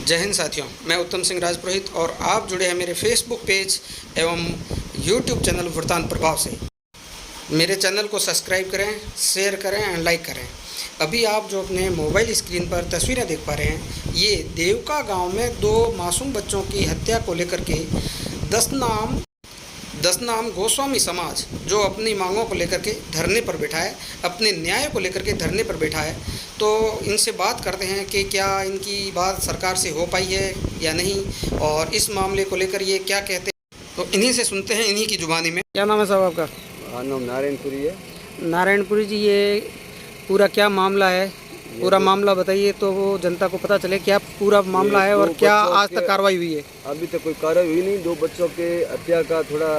जय हिंद साथियों, मैं उत्तम सिंह राजपुरोहित और आप जुड़े हैं मेरे फेसबुक पेज एवं यूट्यूब चैनल वृतांत प्रभाव से। मेरे चैनल को सब्सक्राइब करें, शेयर करें एंड लाइक करें। अभी आप जो अपने मोबाइल स्क्रीन पर तस्वीरें देख पा रहे हैं, ये देवका गांव में 2 मासूम बच्चों की हत्या को लेकर के 10 नाम गोस्वामी समाज जो अपनी मांगों को लेकर के धरने पर बैठा है, अपने न्याय को लेकर के धरने पर बैठा है। तो इनसे बात करते हैं कि क्या इनकी बात सरकार से हो पाई है या नहीं, और इस मामले को लेकर ये क्या कहते हैं। तो इन्हीं से सुनते हैं, इन्हीं की जुबानी में। क्या नाम है साहब आपका? हाँ, नाम नारायणपुरी है। नारायणपुरी जी, ये पूरा क्या मामला है? पूरा मामला बताइए तो वो जनता को पता चले क्या पूरा मामला है और क्या आज तक कार्रवाई हुई है। अभी तक कोई कार्रवाई हुई नहीं। 2 बच्चों के हत्या का थोड़ा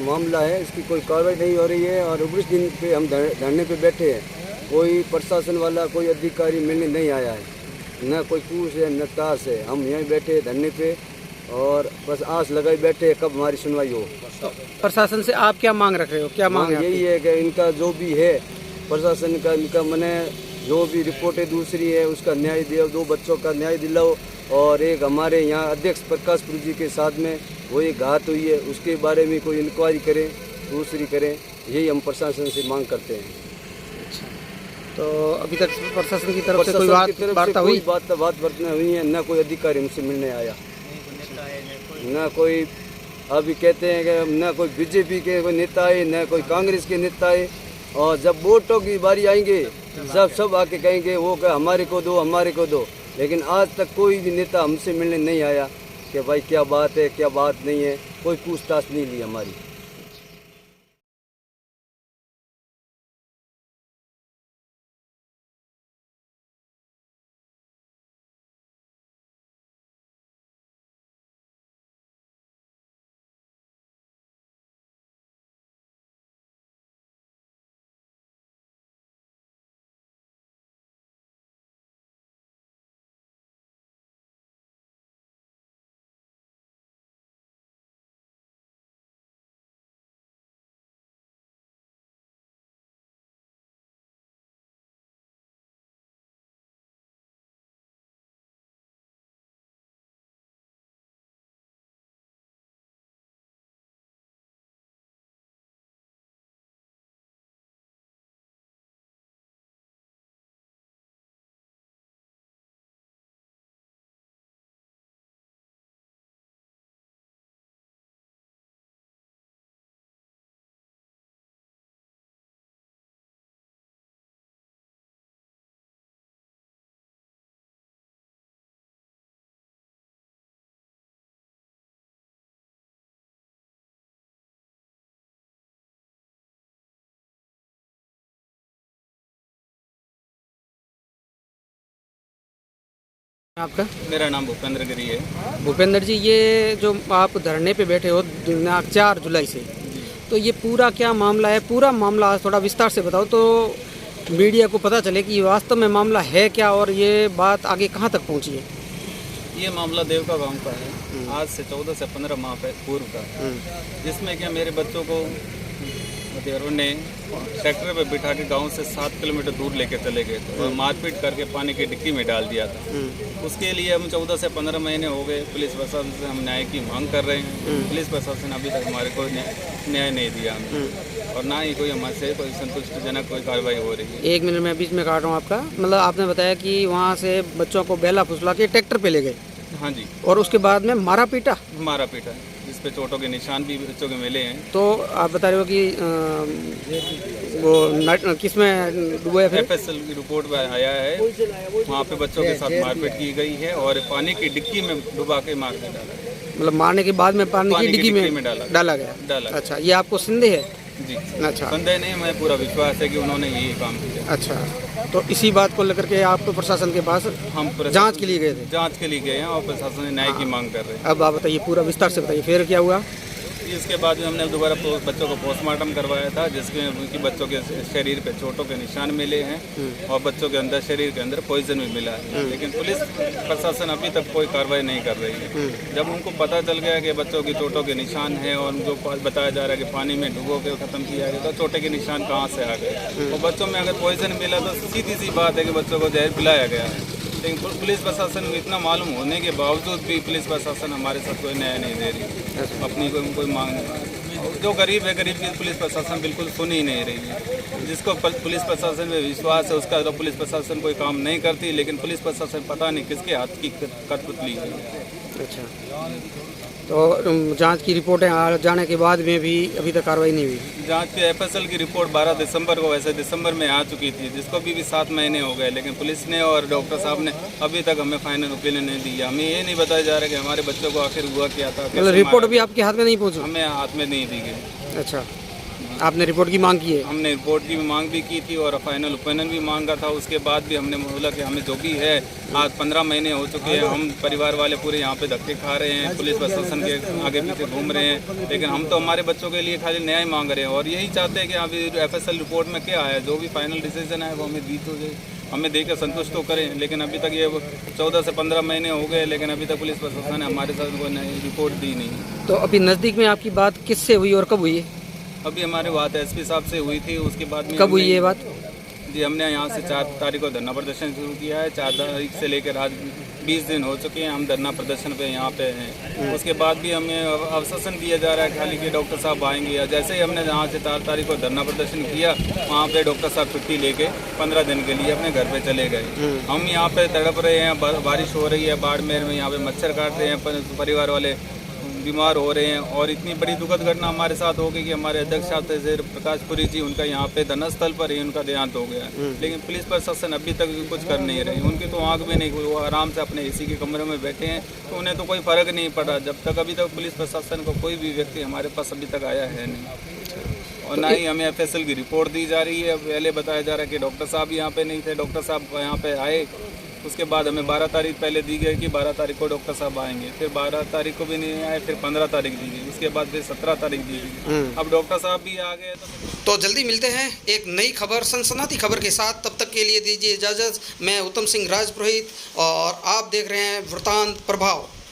मामला है, इसकी कोई कार्रवाई नहीं हो रही है। और 19 दिन पे हम धरने पे बैठे हैं, कोई प्रशासन वाला कोई अधिकारी मिलने नहीं आया है, न कोई पूछ है न ताश है। हम यहीं बैठे धरने पे और बस आस लगाए बैठे कब हमारी सुनवाई हो। प्रशासन से आप क्या मांग रख रहे हो? क्या मांग यही है कि इनका जो भी है प्रशासन का, इनका मने जो भी रिपोर्टें दूसरी है उसका न्याय दिलाओ, 2 बच्चों का न्याय दिलाओ। और एक हमारे यहाँ अध्यक्ष प्रकाशपुर जी के साथ में वो एक घात हुई है, उसके बारे में कोई इंक्वायरी करें, दूसरी करें, यही हम प्रशासन से मांग करते हैं। तो अभी तक प्रशासन की तरफ से कोई वार्ता हुई? बात बर्तना हुई है, न कोई अधिकारी हमसे मिलने आया, न कोई अभी कहते हैं कि न कोई बीजेपी के कोई नेता है, न कोई कांग्रेस के नेता है। और जब वोटों की बारी आएंगे सब आके कहेंगे वो कि हमारे को दो, हमारे को दो। लेकिन आज तक कोई भी नेता हमसे मिलने नहीं आया कि भाई क्या बात है, क्या बात नहीं है, कोई पूछताछ नहीं ली हमारी। आपका? मेरा नाम भूपेंद्र गिरी है। भूपेंद्र जी, ये जो आप धरने पे बैठे हो 4 जुलाई से, तो ये पूरा क्या मामला है? पूरा मामला आज थोड़ा विस्तार से बताओ तो मीडिया को पता चले कि वास्तव में मामला है क्या और ये बात आगे कहाँ तक पहुँची है। ये मामला देवका गांव का है, आज से 14 से 15 माह पूर्व का, जिसमें क्या मेरे बच्चों को हथियारों ने ट्रैक्टर पे बिठा के गांव से 7 किलोमीटर दूर लेके चले गए थे और मारपीट करके पानी की डिक्की में डाल दिया था। उसके लिए हम 14 से 15 महीने हो गए पुलिस प्रशासन से हम न्याय की मांग कर रहे हैं। पुलिस प्रशासन अभी तक हमारे को न्याय नहीं दिया हमें, और ना ही कोई हमसे कोई संतुष्टिजनक कोई कार्रवाई हो रही है। 1 मिनट में बीच में काट रहा हूँ आपका। मतलब आपने बताया कि वहाँ से बच्चों को बेला फुसला के ट्रैक्टर पे ले गए? हाँ जी। और उसके बाद में मारा पीटा? मारा पीटा, जिस पे चोटों के निशान भी बच्चों के मिले हैं। तो आप बता रहे हो कि वो किस में डूबा है? फिर FSL की रिपोर्ट में आया है, वहाँ पे बच्चों के साथ मारपीट की गई है और पानी की डिक्की में डुबा के मार के डाला। मतलब मारने के बाद में पानी की डिक्की में डाला गया। अच्छा, ये आपको संदेह है? जी। अच्छा, संदेह नहीं, मैं पूरा विश्वास है कि उन्होंने यही काम किया। अच्छा, तो इसी बात को लेकर के आप प्रशासन के पास हम जांच के लिए गए थे? जांच के लिए गए हैं और प्रशासन ने न्याय की मांग कर रहे हैं। अब आप बताइए, पूरा विस्तार से बताइए, फिर क्या हुआ? इसके बाद में हमने दोबारा बच्चों को पोस्टमार्टम करवाया था, जिसमें उनकी बच्चों के शरीर पे चोटों के निशान मिले हैं और बच्चों के अंदर शरीर के अंदर पॉइजन भी मिला है। लेकिन पुलिस प्रशासन अभी तक कोई कार्रवाई नहीं कर रही है। जब उनको पता चल गया कि बच्चों की चोटों के निशान है और जो बताया जा रहा है कि पानी में डुबो के खत्म किया गया, तो चोटे के निशान कहाँ से आ गए? और बच्चों में अगर पॉइजन मिला तो सीधी सी बात है कि बच्चों को जहर पिलाया गया है। लेकिन पुलिस प्रशासन में इतना मालूम होने के बावजूद भी पुलिस प्रशासन हमारे साथ कोई न्याय नहीं दे रही, अपनी कोई मांग नहीं। जो गरीब है, गरीब की पुलिस प्रशासन बिल्कुल सुन ही नहीं रही है। जिसको पुलिस प्रशासन में विश्वास है उसका तो पुलिस प्रशासन कोई काम नहीं करती, लेकिन पुलिस प्रशासन पता नहीं किसके हाथ की कठपुतली है। अच्छा, तो जांच की रिपोर्टें आ जाने के बाद में भी अभी तक कार्रवाई नहीं हुई? जांच की एफएसएल की रिपोर्ट 12 दिसंबर को, वैसे दिसंबर में आ चुकी थी, जिसको भी 7 महीने हो गए, लेकिन पुलिस ने और डॉक्टर साहब ने अभी तक हमें फाइनल ओपिनियन नहीं दिया। हमें ये नहीं बताया जा रहा कि हमारे बच्चों को आखिर हुआ क्या था। मतलब रिपोर्ट अभी आपके हाथ में नहीं पहुंची? हमें हाथ में नहीं दी गई। अच्छा, आपने रिपोर्ट की मांग की है? हमने रिपोर्ट की मांग भी की थी और फाइनल ओपिनियन भी मांगा था। उसके बाद भी हमने बोला कि हमें जो भी है, आज 15 महीने हो चुके हैं, हम परिवार वाले पूरे यहाँ पे धक्के खा रहे हैं, पुलिस प्रशासन के आगे पीछे घूम रहे हैं, लेकिन हम तो हमारे बच्चों के लिए खाली न्याय मांग रहे हैं और यही चाहते हैं कि अभी एफएसएल रिपोर्ट में क्या है, जो भी फाइनल डिसीजन है वो हमें दी तो हमें देकर संतुष्ट तो करें। लेकिन अभी तक ये 14 से 15 महीने हो गए, लेकिन अभी तक पुलिस प्रशासन ने हमारे साथ कोई रिपोर्ट दी नहीं। तो अभी नज़दीक में आपकी बात किससे हुई और कब हुई है? अभी हमारी बात एसपी साहब से हुई थी, उसके बाद में कब हुई ये बात? जी, हमने यहाँ से 4 तारीख को धरना प्रदर्शन शुरू किया है। 4 तारीख से लेकर आज 20 दिन हो चुके हैं हम धरना प्रदर्शन पे यहाँ पे हैं। उसके बाद भी हमें आश्वासन दिया जा रहा है खाली कि डॉक्टर साहब आएंगे, या जैसे ही हमने यहाँ से 4 तारीख को धरना प्रदर्शन किया, वहाँ पे डॉक्टर साहब छुट्टी लेके 15 दिन के लिए अपने घर पे चले गए। हम यहाँ पे तड़प रहे हैं, बारिश हो रही है, बाड़मेर में यहाँ पे मच्छर काट रहे हैं, परिवार वाले बीमार हो रहे हैं और इतनी बड़ी दुखद घटना हमारे साथ हो गई कि हमारे अध्यक्ष साहब प्रकाशपुरी जी, उनका यहाँ पे धर्मस्थल पर ही उनका देहांत हो गया। लेकिन पुलिस प्रशासन अभी तक भी कुछ कर नहीं रही, उनकी तो आंख में नहीं, वो आराम से अपने एसी के कमरे में बैठे हैं, तो उन्हें तो कोई फर्क नहीं पड़ा जब तक अभी तक पुलिस प्रशासन को कोई भी व्यक्ति हमारे पास अभी तक आया है नहीं। और ना ही हमें एफएसएल की रिपोर्ट दी जा रही है। पहले बताया जा रहा है कि डॉक्टर साहब यहाँ पे नहीं थे, डॉक्टर साहब यहाँ पे आए, उसके बाद हमें 12 तारीख पहले दी गई कि 12 तारीख को डॉक्टर साहब आएंगे, फिर 12 तारीख को भी नहीं आए, फिर 15 तारीख दी गई, उसके बाद फिर 17 तारीख दी गई। अब डॉक्टर साहब भी आ गए तो जल्दी मिलते हैं एक नई खबर, सनसनाती खबर के साथ। तब तक के लिए दीजिए इजाज़त। मैं उत्तम सिंह राजपुरोहित और आप देख रहे हैं वृतांत प्रभाव।